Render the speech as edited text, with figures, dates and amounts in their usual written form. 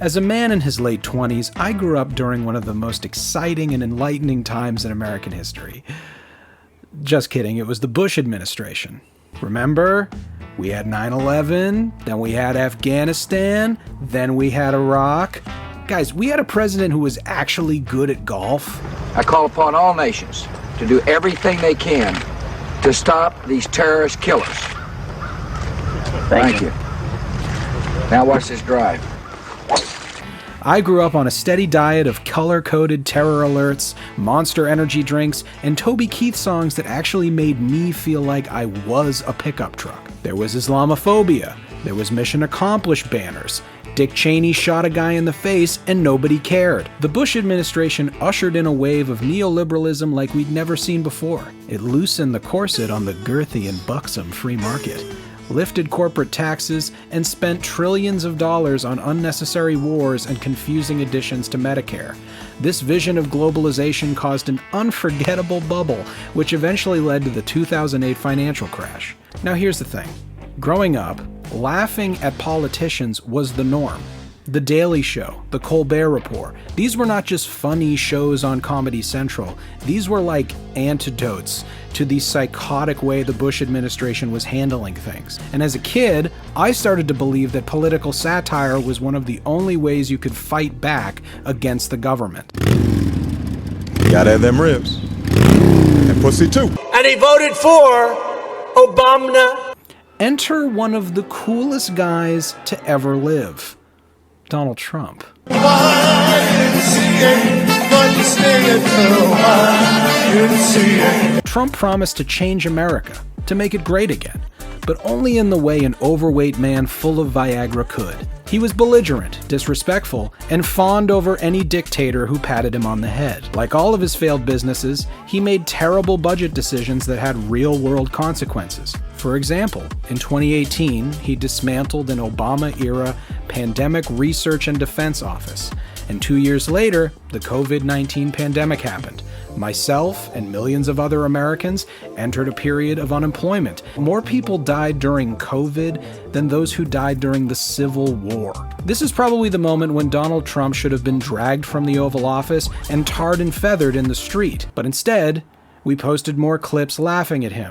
As a man in his late 20s, I grew up during one of the most exciting and enlightening times in American history. Just kidding, it was the Bush administration. Remember? We had 9/11, then we had Afghanistan, then we had Iraq. Guys, we had a president who was actually good at golf. I call upon all nations to do everything they can to stop these terrorist killers. Thank you. Now watch this drive. I grew up on a steady diet of color-coded terror alerts, Monster energy drinks, and Toby Keith songs that actually made me feel like I was a pickup truck. There was Islamophobia, there was Mission Accomplished banners, Dick Cheney shot a guy in the face and nobody cared. The Bush administration ushered in a wave of neoliberalism like we'd never seen before. It loosened the corset on the girthy and buxom free market, lifted corporate taxes, and spent trillions of dollars on unnecessary wars and confusing additions to Medicare. This vision of globalization caused an unforgettable bubble, which eventually led to the 2008 financial crash. Now here's the thing. Growing up, laughing at politicians was the norm. The Daily Show, The Colbert Report, these were not just funny shows on Comedy Central. These were like antidotes to the psychotic way the Bush administration was handling things. And as a kid, I started to believe that political satire was one of the only ways you could fight back against the government. You gotta have them ribs. And pussy too. And he voted for Obama. Enter one of the coolest guys to ever live. Donald Trump. Trump promised to change America, to make it great again, but only in the way an overweight man full of Viagra could. He was belligerent, disrespectful, and fawned over any dictator who patted him on the head. Like all of his failed businesses, he made terrible budget decisions that had real-world consequences. For example, in 2018, he dismantled an Obama-era Pandemic Research and Defense Office. And 2 years later, the COVID-19 pandemic happened. Myself and millions of other Americans entered a period of unemployment. More people died during COVID than those who died during the Civil War. This is probably the moment when Donald Trump should have been dragged from the Oval Office and tarred and feathered in the street. But instead, we posted more clips laughing at him.